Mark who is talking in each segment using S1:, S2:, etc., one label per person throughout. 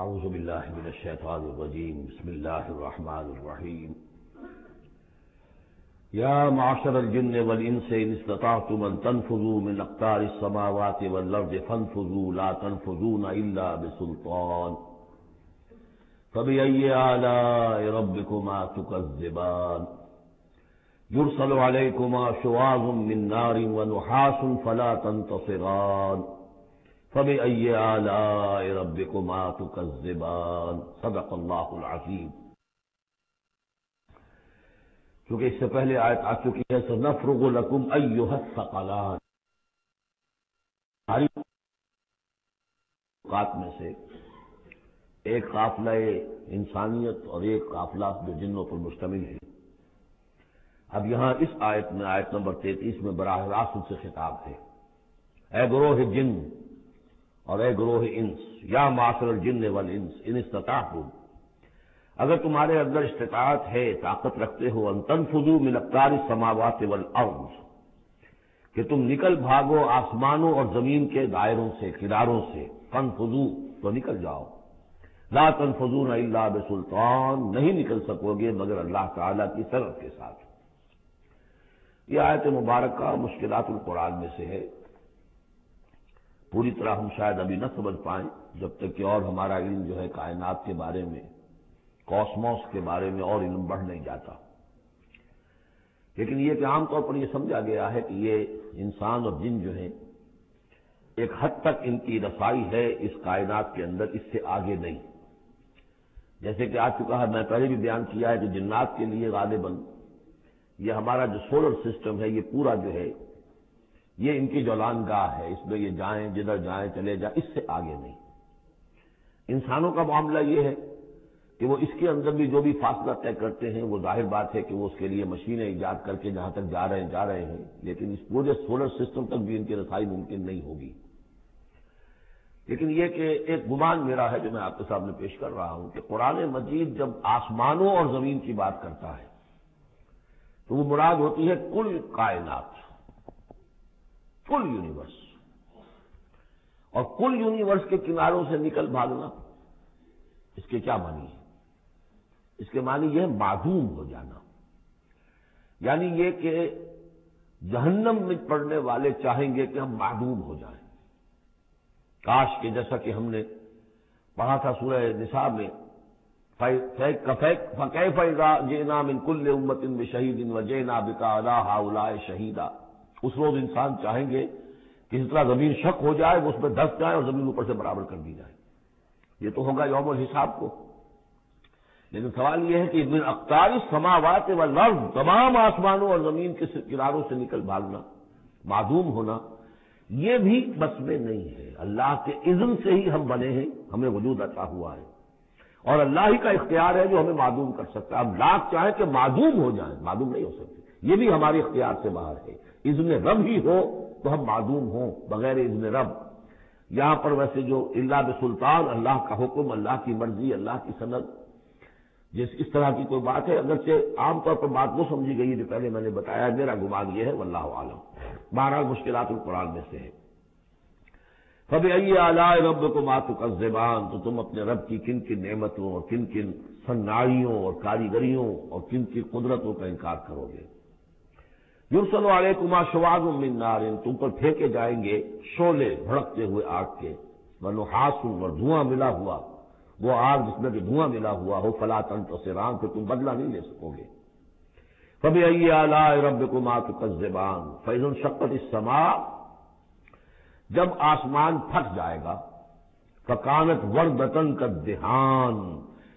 S1: اعوذ باللہ من الشیطان الرجیم بسم اللہ الرحمن الرحیم یا معشر الجن والانس ان استطعتم ان تنفذوا من اقطار السماوات والارض فانفذوا لا تنفذون الا بسلطان فبأي آلاء ربكما تكذبان يرسل عليكما شواظ من نار ونحاس فلا تنتصران فبأي آلاء ربكما تكذبان صدق اللہ العظیم۔ چونکہ اس سے پہلے آیت آ چکی ہے سنفرغ لکم ایھا الثقلان، ہماری اوقات میں سے ایک قافلہ انسانیت اور ایک قافلہ جو جنوں پر مشتمل ہے۔ اب یہاں اس آیت میں آیت نمبر 33 میں براہ راست ان سے خطاب ہے، اے گروہ جن اور اے گروہ انس، یا معاشر الجن والانس ان استطعتم، اگر تمہارے اندر استطاعت ہے، طاقت رکھتے ہو، ان تنفذوا من اقطار السماوات والارض، کہ تم نکل بھاگو آسمانوں اور زمین کے دائروں سے، کناروں سے، فانفذوا تو نکل جاؤ، لا تنفذون الا بسلطان، نہیں نکل سکو گے مگر اللہ تعالی کی سند کے ساتھ۔ یہ آیت مبارکہ مشکلات القرآن میں سے ہے، پوری طرح ہم شاید ابھی نہ سمجھ پائیں جب تک کہ اور ہمارا علم جو ہے کائنات کے بارے میں، کاسموس کے بارے میں اور علم بڑھ نہیں جاتا۔ لیکن یہ کہ عام طور پر یہ سمجھا گیا ہے کہ یہ انسان اور جن جو ہیں ایک حد تک ان کی رسائی ہے اس کائنات کے اندر، اس سے آگے نہیں۔ جیسے کہ آ چکا ہے، میں پہلے بھی بیان کیا ہے کہ جنات کے لیے غالباً یہ ہمارا جو سولر سسٹم ہے یہ پورا جو ہے یہ ان کی جولان گاہ ہے، اس میں یہ جائیں جدھر جائیں چلے جائیں، اس سے آگے نہیں۔ انسانوں کا معاملہ یہ ہے کہ وہ اس کے اندر بھی جو بھی فاصلہ طے کرتے ہیں وہ ظاہر بات ہے کہ وہ اس کے لیے مشینیں ایجاد کر کے جہاں تک جا رہے ہیں، لیکن اس پورے سولر سسٹم تک بھی ان کی رسائی ممکن نہیں ہوگی۔ لیکن یہ کہ ایک گمان میرا ہے جو میں آپ کے سامنے پیش کر رہا ہوں کہ قرآن مجید جب آسمانوں اور زمین کی بات کرتا ہے تو وہ مراد ہوتی ہے کل کائنات، کل یونیورس، اور کل یونیورس کے کناروں سے نکل بھاگنا، اس کے کیا معنی ہے؟ اس کے معنی یہ ہے معدوم ہو جانا، یعنی یہ کہ جہنم میں پڑنے والے چاہیں گے کہ ہم معدوم ہو جائیں۔ کاش کہ جیسا کہ ہم نے پڑھا تھا سورہ نساء میں، فَكَيْفَ إِذَا جِئْنَا مِنْ كُلِّ أُمَّةٍ بِشَهِيدٍ وَجِئْنَا بِكَ عَلَىٰ هَٰؤُلَاءِ شَهِيدًا۔ اس روز انسان چاہیں گے کہ اس طرح زمین شق ہو جائے، وہ اس میں دھس جائے اور زمین اوپر سے برابر کر دی جائے۔ یہ تو ہوگا یوم الحساب کو۔ لیکن سوال یہ ہے کہ من اقطار السماوات والارض، تمام آسمانوں اور زمین کے کناروں سے نکل بھاگنا، معدوم ہونا، یہ بھی بس میں نہیں ہے۔ اللہ کے اذن سے ہی ہم بنے ہیں، ہمیں وجود عطا ہوا ہے، اور اللہ ہی کا اختیار ہے جو ہمیں معدوم کر سکتا ہے۔ اب لاکھ چاہیں کہ معدوم ہو جائیں، معدوم نہیں ہو سکتے، یہ بھی ہمارے اختیار سے باہر ہے۔ اذن رب ہی ہو تو ہم معدوم ہوں بغیر اذن رب۔ یہاں پر ویسے جو الا بسلطان، اللہ کا حکم، اللہ کی مرضی، اللہ کی سند، اس طرح کی کوئی بات ہے، اگرچہ عام طور پر بات وہ سمجھی گئی ہے جو پہلے میں نے بتایا، میرا گمان یہ ہے واللہ عالم۔ بہرحال مشکلات القرآن میں سے ہے۔ فَبِأَيِّ آلَاءِ رَبِّكُمَا تُكَذِّبَانِ، تو تم اپنے رب کی کن کن نعمتوں اور کن کن صناعیوں اور کاریگریوں اور کن کی قدرتوں کا انکار کرو گے۔ یرسل علیکما شواظ من نار، تم پر پھینکے جائیں گے شعلے بھڑکتے ہوئے آگ کے، ونحاس، اور دھواں ملا ہوا، وہ آگ جس میں کہ دھواں ملا ہوا ہو، فلا تنتصران، پھر تم بدلہ نہیں لے سکو گے۔ فبأي آلاء ربكما تكذبان، فإذا انشقت السماء، جب آسمان پھٹ جائے گا، فكانت وردة كالدهان،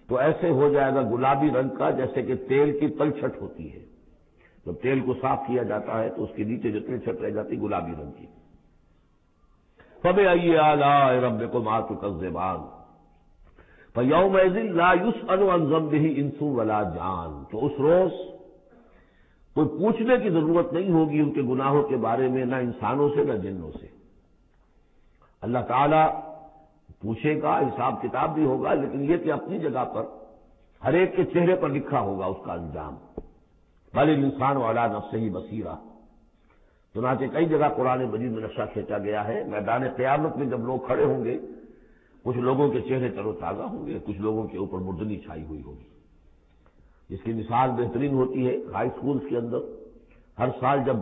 S1: تو ایسے ہو جائے گا گلابی رنگ کا جیسے کہ تیل کی تلچھٹ ہوتی ہے۔ جب تیل کو صاف کیا جاتا ہے تو اس کے نیچے جو تلچھٹ رہ جاتی گلابی رنگ کی۔ فبأي آلاء ربكما تكذبان فيومئذ لا يسأل عن ذنبه انس ولا جان، تو اس روز کوئی پوچھنے کی ضرورت نہیں ہوگی ان کے گناہوں کے بارے میں، نہ انسانوں سے نہ جنوں سے۔ اللہ تعالیٰ پوچھے گا، حساب کتاب بھی ہوگا، لیکن یہ کہ اپنی جگہ پر ہر ایک کے چہرے پر لکھا ہوگا اس کا انجام۔ بل الانسان علی نفسہ بصیرہ، چنانچہ کئی جگہ قرآن مجید میں نقشہ کھینچا گیا ہے، میدان قیامت میں جب لوگ کھڑے ہوں گے کچھ لوگوں کے چہرے تر و تازہ ہوں گے، کچھ لوگوں کے اوپر مردنی چھائی ہوئی ہوگی، جس کی مثال بہترین ہوتی ہے ہائی سکولز کے اندر۔ ہر سال جب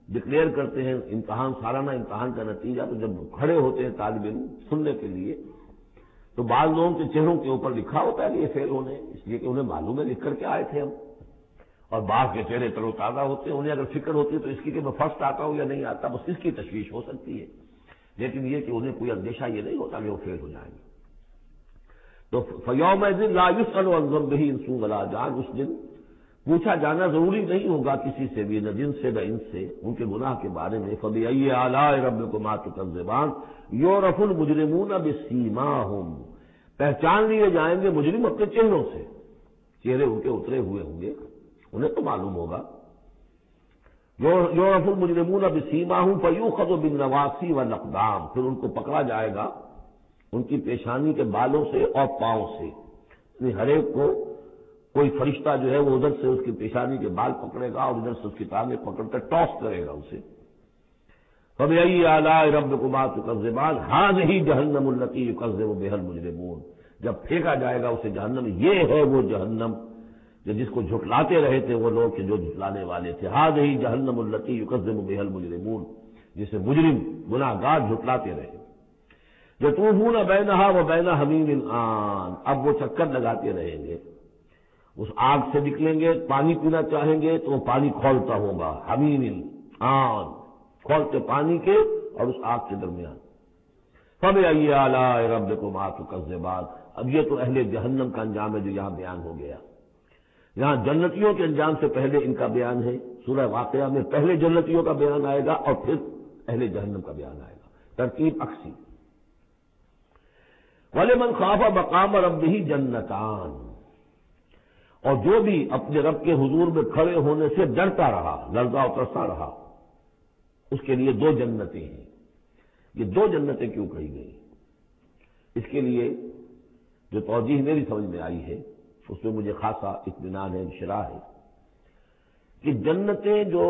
S1: ڈکلیئر کرتے ہیں امتحان، سالانہ امتحان کا نتیجہ، تو جب کھڑے ہوتے ہیں طالب علم سننے کے لیے، تو بعض لوگوں کے چہروں کے اوپر لکھا ہوتا ہے کہ یہ فیل ہونے، اس لیے کہ انہیں معلوم ہے لکھ کر کے آئے تھے ہم، اور بعض کے چہرے تر و تازہ ہوتے ہیں، انہیں اگر فکر ہوتی ہے تو اس کی کہ میں فرسٹ آتا ہوں یا نہیں آتا، بس اس کی تشویش ہو سکتی ہے، لیکن یہ کہ انہیں کوئی اندیشہ یہ نہیں ہوتا کہ وہ فیل ہو جائیں گے۔ تو فَيَوْمَئِذٍ لَا يُسْأَلُ عَنْ ذَنبِهِ إِنسٌ وَلَا جَانٌ، اس دن پوچھا جانا ضروری نہیں ہوگا کسی سے بھی، نہ جن سے نہ ان سے، ان کے گناہ کے بارے میں۔ فَبِأَيِّ آلَاءِ رَبِّكُمَا تُكَذِّبَانِ يُعْرَفُ الْمُجْرِمُونَ بِسِيمَاهُمْ، پہچان لیے جائیں گے مجرم اپنے چہروں سے، چہرے ان کے اترے ہوئے ہوں گے، انہیں تو معلوم ہوگا۔ یعرف المجرمون بسیماہم فیؤخذ بالنواصی والاقدام، پھر ان کو پکڑا جائے گا ان کی پیشانی کے بالوں سے اور پاؤں سے، یعنی ہر ایک کو کوئی فرشتہ جو ہے وہ ادھر سے اس کی پیشانی کے بال پکڑے گا اور ادھر سے اس کی ٹانگیں پکڑ کر ٹاس کرے گا اسے۔ فَبِأَيِّ آلَاءِ رَبِّكُمَا تُكَذِّبَانِ هَٰذِهِ جَهَنَّمُ الَّتِي يُكَذِّبُ بِهَا الْمُجْرِمُونَ، جب پھینکا جائے گا اسے جہنم، یہ ہے وہ جہنم جو جس کو جھٹلاتے رہے تھے وہ لوگ کہ جو جھٹلانے والے تھے۔ هَٰذِهِ جَهَنَّمُ الَّتِي يُكَذِّبُ بِهَا الْمُجْرِمُونَ، جسے مجرم گناہ گار جھٹلاتے رہے۔ يَطُوفُونَ بَيْنَهَا وَبَيْنَ حَمِيمٍ آن، اب وہ چکر لگاتے رہیں گے، اس آگ سے نکلیں گے، پانی پینا چاہیں گے تو وہ پانی کھولتا ہوگا، حمیم آن، کھولتے پانی کے اور اس آگ کے درمیان۔ فَبِأَيِّ آلَاءِ رَبِّكُمَا تُكَذِّبَانِ، اب یہ تو اہل جہنم کا انجام ہے جو یہاں بیان ہو گیا۔ یہاں جنتیوں کے انجام سے پہلے ان کا بیان ہے، سورہ واقعہ میں پہلے جنتیوں کا بیان آئے گا اور پھر اہل جہنم کا بیان آئے گا، ترتیب عکسی۔ وَلِمَنْ خَافَ مَقَامَ رَبِّهِ جَنَّتَانِ، اور جو بھی اپنے رب کے حضور میں کھڑے ہونے سے ڈرتا رہا، لرزا و ترسا رہا، اس کے لیے دو جنتیں ہیں۔ یہ دو جنتیں کیوں کہی گئی؟ اس کے لیے جو توجیہ میری سمجھ میں آئی ہے اس میں مجھے خاصا اطمینان ہے، انشراح ہے، کہ جنتیں جو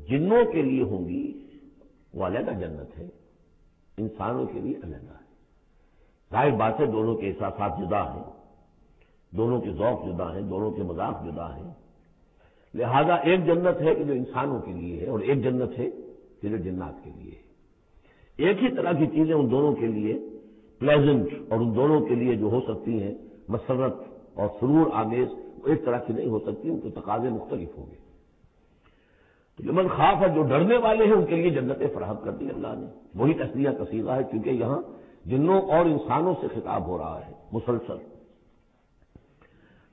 S1: جنوں کے لیے ہوں گی وہ علیحدہ جنت ہے، انسانوں کے لیے علیحدہ ہے۔ ظاہر بات ہے دونوں کے احساسات جدا ہیں، دونوں کے ذوق جدا ہیں، دونوں کے مذاق جدا ہیں، لہذا ایک جنت ہے کہ جو انسانوں کے لیے ہے اور ایک جنت ہے کہ جو جنات کے لیے ہے۔ ایک ہی طرح کی چیزیں ان دونوں کے لیے پلیزنٹ اور ان دونوں کے لیے جو ہو سکتی ہیں مسرت اور سرور آمیز، وہ ایک طرح کی نہیں ہو سکتی، ان کے تقاضے مختلف ہوں گے۔ تو لمن خاف ہے، جو ڈرنے والے ہیں ان کے لیے جنتیں فراہم کر دی اللہ نے، وہی تسلیہ کا صیغہ ہے کیونکہ یہاں جنوں اور انسانوں سے خطاب ہو رہا ہے مسلسل۔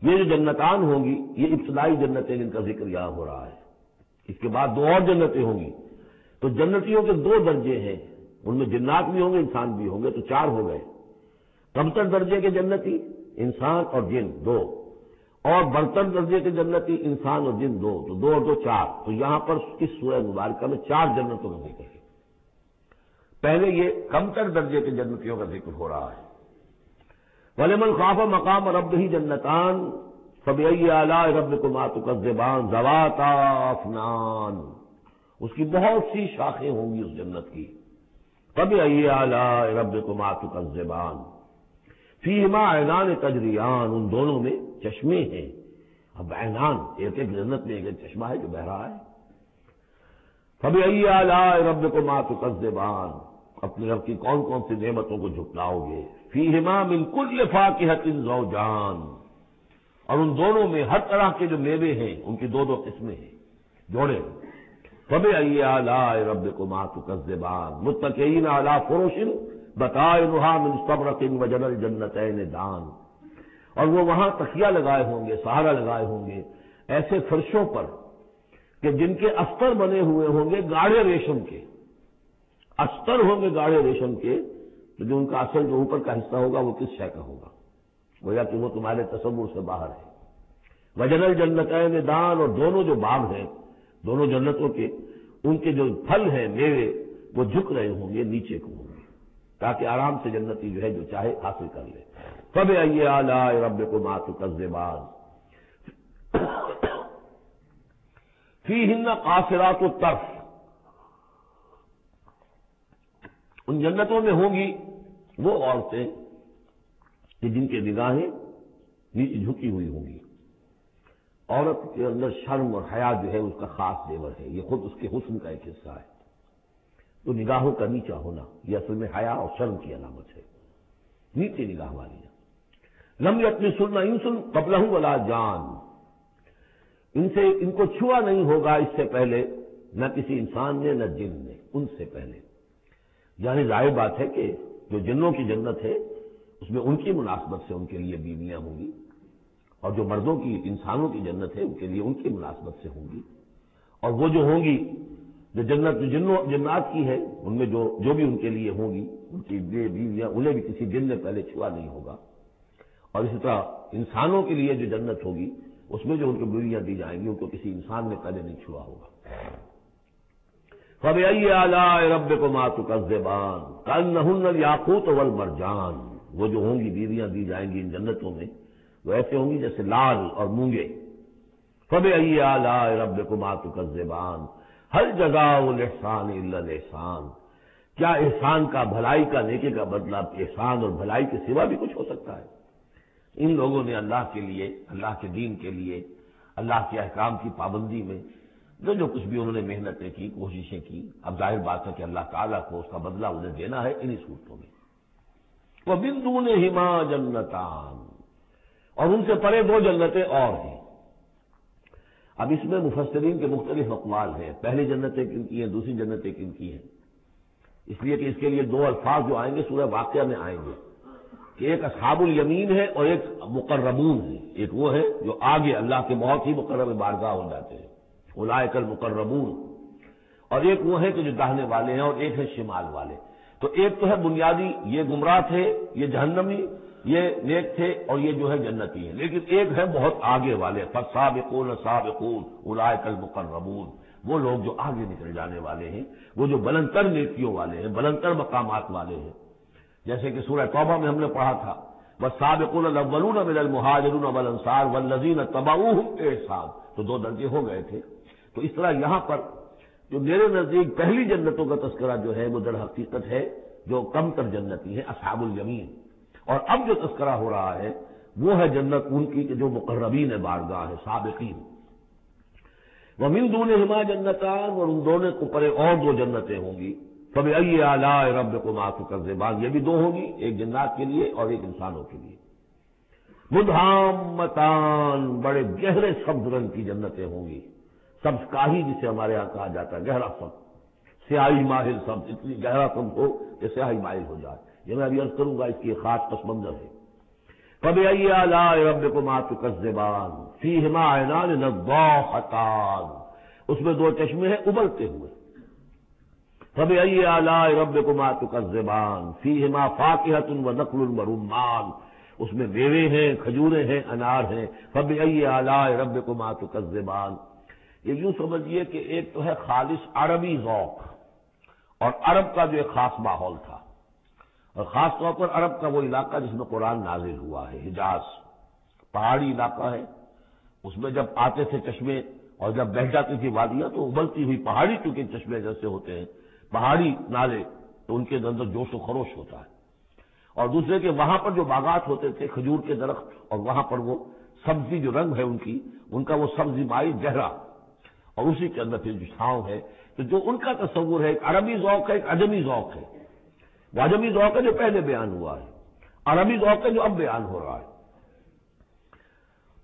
S1: یہ جو جنتان ہوں گی یہ ابتدائی جنتیں جن کا ذکر یہاں ہو رہا ہے، اس کے بعد دو اور جنتیں ہوں گی، تو جنتیوں کے دو درجے ہیں، ان میں جنات بھی ہوں گے انسان بھی ہوں گے، تو چار ہو گئے۔ کمتر درجے کے جنتی انسان اور جن دو، اور برتر درجے کے جنتی انسان اور جن دو، تو دو اور دو چار۔ تو یہاں پر اس سورہ مبارکہ میں چار جنتوں کا ذکر ہے۔ پہلے یہ کمتر درجے کے جنتیوں کا ذکر ہو رہا ہے۔ وَلِمَنْ خَافَ مَقَامَ رَبِّهِ جَنَّتَانِ فَبِأَيِّ آلَاءِ رَبِّكُمَا تُكَذِّبَانِ ذَوَاتَا أَفْنَانٍ، اس کی بہت سی شاخیں ہوں گی اس جنت کی۔ فَبِأَيِّ آلَاءِ رَبِّكُمَا تُكَذِّبَانِ فِيهِمَا عَيْنَانِ تَجْرِيَانِ، ان دونوں میں چشمے ہیں۔ اب عینان، ایک ایک جنت میں ایک ایک چشمہ ہے جو بہہ رہا ہے۔ فَبِأَيِّ آلَاءِ رَبِّكُمَا تُكَذِّبَانِ، اپنے رب کی کون کون سی نعمتوں کو جھٹلاؤ گے۔ فِيهِمَا مِن كُلِّ فَاكِهَةٍ زَوْجَانِ، اور ان دونوں میں ہر طرح کے جو میوے ہیں ان کی دو دو قسمیں ہیں، جوڑے۔ فَبِأَيِّ آلَاءِ رَبِّكُمَا تُكَذِّبَانِ مُتَّكِئِينَ عَلَىٰ فُرُشٍ بَطَائِنُهَا مِن اسْتَبْرَقٍ وَجَنَى الْجَنَّتَيْنِ دَانٍ، اور وہ وہاں تکیہ لگائے ہوں گے، سہارا لگائے ہوں گے ایسے فرشوں پر کہ جن کے استر بنے ہوئے ہوں گے گاڑھے ریشم کے، استر ہوں گے گاڑھے ریشم کے، تو جو ان کا اصل جو اوپر کا حصہ ہوگا وہ کس شے کا ہوگا، گویا کہ وہ تمہارے تصور سے باہر ہے۔ وَجَنَى الْجَنَّتَيْنِ دَانٍ، اور دونوں جو باغ ہیں دونوں جنتوں کے، ان کے جو پھل ہیں میوے وہ جھک رہے ہوں گے نیچے کو ہوں گے، تاکہ آرام سے جنتی جو ہے جو چاہے حاصل کر لے۔ فَبِأَيِّ آلَاءِ رَبِّكُمَا تُكَذِّبَانِ فِيهِنَّ قَاصِرَاتُ الطَّرْفِ، ان جنتوں میں ہوں گی وہ عورتیں کہ جن کی نگاہیں نیچے جھکی ہوئی ہوں گی. عورت کے اندر شرم اور حیا جو ہے اس کا خاص زیور ہے، یہ خود اس کے حسن کا ایک حصہ ہے. تو نگاہوں کا نیچا ہونا یہ اصل میں حیا اور شرم کی علامت ہے، نیچے نگاہ والی. لم یطمثن انس قبلہ ولا جان، ان کو چھوا نہیں ہوگا اس سے پہلے نہ کسی انسان نے نہ جن نے، ان سے پہلے. یعنی ظاہر بات ہے کہ جو جنوں کی جنت ہے اس میں ان کی مناسبت سے ان کے لیے بیویاں ہوں گی، اور جو مردوں کی انسانوں کی جنت ہے ان کے لیے ان کی مناسبت سے ہوں گی. اور وہ جو ہوں گی جو جنت جو جنات کی ہے ان میں جو بھی ان کے لیے ہوں گی ان کی بیویاں انہیں بھی کسی جن نے پہلے چھوا نہیں ہوگا. اور اسی طرح انسانوں کے لیے جو جنت ہوگی اس میں جو ان کو بیویاں دی جائیں گی ان کو کسی انسان نے پہلے نہیں چھوا ہوگا. فَبِأَيِّ آلَاءِ رَبِّكُمَا تُكَذِّبَانِ كَأَنَّهُنَّ الْيَاقُوتُ وَالْمَرْجَانُ. وہ جو ہوں گی بیویاں دی جائیں گی ان جنتوں میں وہ ایسے ہوں گی جیسے لال اور مونگے. فَبِأَيِّ آلَاءِ رَبِّكُمَا تُكَذِّبَانِ هَلْ جَزَاءُ الْإِحْسَانِ إِلَّا الْإِحْسَانُ. کیا احسان کا، بھلائی کا، نیکی کا بدلہ احسان اور بھلائی کے سوا بھی کچھ ہو سکتا ہے؟ ان لوگوں نے اللہ کے لیے، اللہ کے دین کے لیے، اللہ کے احکام کی پابندی میں جو کچھ بھی انہوں نے محنتیں کی، کوششیں کی، اب ظاہر بات ہے کہ اللہ تعالیٰ کو اس کا بدلہ انہیں دینا ہے انہی صورتوں میں. وَمِن دُونِهِمَا جَنَّتَانِ، اور ان سے پرے دو جنتیں اور ہیں. اب اس میں مفسرین کے مختلف اقوال ہیں، پہلی جنتیں کن کی ہیں، دوسری جنتیں کن کی ہیں. اس لیے کہ اس کے لیے دو الفاظ جو آئیں گے سورہ واقعہ میں آئیں گے کہ ایک اصحاب الیمین ہے اور ایک مقربون ہے. ایک وہ ہے جو آگے اللہ کے بہت ہی مقرب بارگاہ ہو جاتے ہیں، اولئک المقربون، اور ایک وہ ہے کہ جو داہنے والے ہیں اور ایک ہے شمال والے. تو ایک تو ہے بنیادی یہ گمراہ تھے، یہ جہنمی، یہ نیک تھے، اور یہ جو ہے جنتی ہے. لیکن ایک ہے بہت آگے والے، فالسابقون السابقون اولئک المقربون، وہ لوگ جو آگے نکل جانے والے ہیں، وہ جو بلندتر نیکیوں والے ہیں، بلندتر مقامات والے ہیں. جیسے کہ سورہ توبہ میں ہم نے پڑھا تھا والسابقون الاولون من المہاجرین والانصار والذین اتبعوہم بإحسان، تو دو درجے ہو گئے تھے. تو اس طرح یہاں پر جو میرے نزدیک پہلی جنتوں کا تذکرہ جو ہے وہ در حقیقت ہے جو کم تر جنتی ہے، اصحاب الیمین. اور اب جو تذکرہ ہو رہا ہے وہ ہے جنت ان کی کہ جو مقربین بارگاہ ہے، سابقین. وَمِن دُونِهِمَا جَنَّتَانِ، اور ان دونوں کو پرے اور دو جنتیں ہوں گی. فَبِأَيِّ آلَاءِ رَبِّكُمَا تُكَذِّبَانِ، یہ بھی دو ہوں گی، ایک جنات کے لیے اور ایک انسانوں کے لیے. مُدْحَامَّتَانِ، بڑے گہرے سبز رنگ کی جنتیں ہوں گی. سبز کاہی جسے ہمارے یہاں کہا جاتا ہے، گہرا سبز، سیاہی مائل سبز، اتنی گہرا سبز ہو کہ سیاہی مائل ہو جائے. یہ میں ابھی عرض کروں گا، اس کی ایک خاص پس منظر ہے. فَبِأَيِّ آلَاءِ رَبِّكُمَا تُكَذِّبَانِ فِيهِمَا عَيْنَانِ نَضَّاخَتَانِ، اس میں دو چشمے ہیں ابلتے ہوئے. فَبِأَيِّ آلَاءِ رَبِّكُمَا تُكَذِّبَانِ فِيهِمَا فَاكِهَةٌ وَنَخْلٌ وَرُمَّانٌ، اس میں میوے ہیں، کھجوریں ہیں، انار ہیں. فَبِأَيِّ آلَاءِ رَبِّكُمَا تُكَذِّبَانِ، یہ یوں سمجھیے کہ ایک تو ہے خالص عربی ذوق، اور عرب کا جو ایک خاص ماحول تھا، اور خاص طور پر عرب کا وہ علاقہ جس میں قرآن نازل ہوا ہے، حجاز پہاڑی علاقہ ہے. اس میں جب آتے تھے چشمے اور جب بہہ جاتی تھی وادیاں تو ابلتی ہوئی پہاڑی چونکہ چشمے جیسے ہوتے ہیں، پہاڑی نالے، تو ان کے اندر جوش و خروش ہوتا ہے. اور دوسرے کہ وہاں پر جو باغات ہوتے تھے کھجور کے درخت، اور وہاں پر وہ سبزی جو رنگ ہے ان کا وہ سبزی مائی گہرا، اور اسی کے اندر پھر جو چھاؤں ہے. تو جو ان کا تصور ہے ایک عربی ذوق ہے، ایک عجمی ذوق ہے. وہ عجمی ذوق ہے جو پہلے بیان ہوا ہے، عربی ذوق ہے جو اب بیان ہو رہا ہے.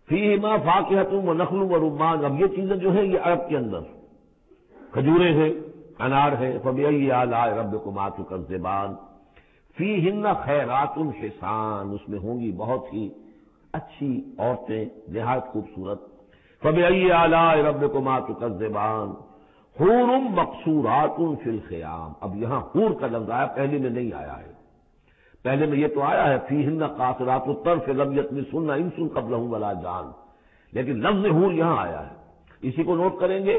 S1: فیہما فاکہۃ ونخل ورمان، اب یہ چیزیں جو ہیں یہ عرب کے اندر کھجوریں ہیں، انار ہے. فبأی آلاء ربکما تکذبان فیہن خیرات حسان، اس میں ہوں گی بہت ہی اچھی عورتیں نہایت خوبصورت. فبأی آلاء ربکما تکذبان حور مقصورات فی الخیام. اب یہاں حور کا لفظ آیا، پہلے میں نہیں آیا ہے. پہلے میں یہ تو آیا ہے فیہن قاصرات الطرف لم یطمثہن انس قبلہم ولا جان، لیکن لفظ حور یہاں آیا ہے. اسی کو نوٹ کریں گے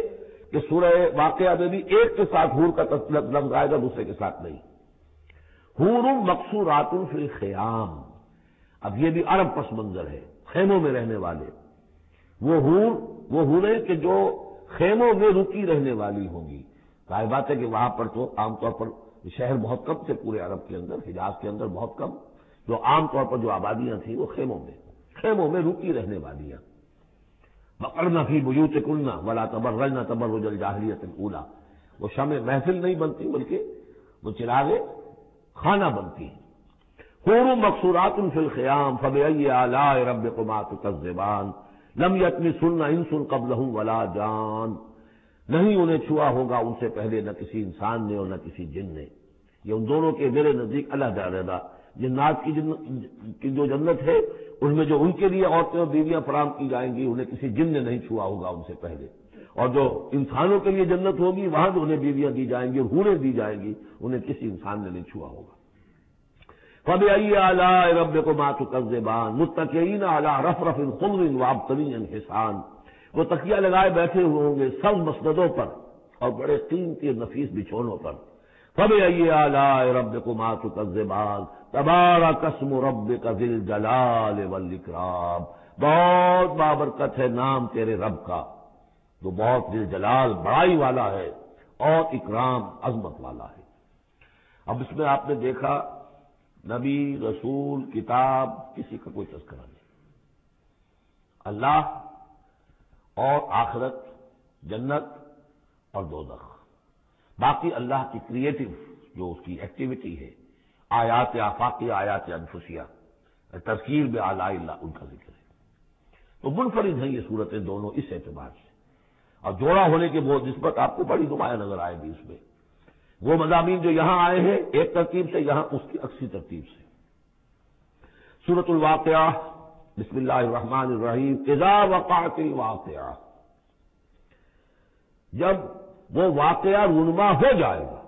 S1: کہ سورہ واقعہ میں بھی ایک کے ساتھ حور کا لفظ آئے گا، دوسرے کے ساتھ نہیں. حور مقصورات فی الخیام، اب یہ بھی عرب پس منظر ہے، خیموں میں رہنے والے. وہ حوریں کہ جو خیموں میں رکی رہنے والی ہوں گی. ظاہر بات ہے کہ وہاں پر تو عام طور پر یہ شہر بہت کم تھے پورے عرب کے اندر، حجاز کے اندر بہت کم، جو عام طور پر جو آبادیاں تھیں وہ خیموں میں رکی رہنے والیا۔ وقرن فی بیوتکن ولا تبرجن تبرج الجاہلیۃ الاولی، وہ شمع محفل نہیں بنتی بلکہ وہ چراغ خانہ بنتی ہیں۔ حور مقصورات فی الخیام فبأی آلاء ربکما تکذبان لم یطمثہن انس قبلہم ولا جان، نہیں انہیں چھوا ہوگا ان سے پہلے نہ کسی انسان نے اور نہ کسی جن نے۔ یہ ان دونوں کے میرے نزدیک علیحدہ علیحدہ، جنات کی جو جنت ہے ان میں جو ان کے لیے عورتیں اور بیویاں فراہم کی جائیں گی انہیں کسی جن نے نہیں چھوا ہوگا ان سے پہلے، اور جو انسانوں کے لیے جنت ہوگی وہاں جو انہیں بیویاں دی جائیں گی اور حوریں دی جائیں گی انہیں کسی انسان نے نہیں چھوا ہوگا۔ فَبِأَيِّ آلَاءِ رَبِّكُمَا تُكَذِّبَانِ مُتَّكِئِينَ عَلَىٰ رَفْرَفٍ خُضْرٍ وَأَبْقَرِيٍّ حِسَانٍ، وہ تکیہ لگائے بیٹھے ہوئے ہوں گے سب مسندوں پر اور بڑے قیمتی نفیس بچھونوں پر۔ فَبِأَيِّ آلَاءِ رَبِّكُمَا تُكَذِّبَانِ تبارک اسم ربک ذی الجلال والاکرام، بہت بابرکت ہے نام تیرے رب کا جو بہت ذی الجلال بڑائی والا ہے اور اکرام عظمت والا ہے۔ اب اس میں آپ نے دیکھا نبی، رسول، کتاب، کسی کا کوئی تذکرہ نہیں، اللہ اور آخرت، جنت اور دوزخ، باقی اللہ کی کریٹو جو اس کی ایکٹیویٹی ہے، آیات آفاقی، آیات انفسیہ، تذکیر بآلاء اللہ، ان کا ذکر ہے۔ تو منفرد ہیں یہ صورتیں دونوں اس اعتبار سے، اور جوڑا ہونے کی بہت نسبت آپ کو بڑی نمایاں نظر آئے گی اس میں۔ وہ مضامین جو یہاں آئے ہیں ایک ترتیب سے، یہاں اس کی عکسی ترتیب سے۔ سورۃ الواقعہ، بسم اللہ الرحمن الرحیم، اذا وقعت الواقعہ، جب وہ واقعہ رونما ہو جائے گا،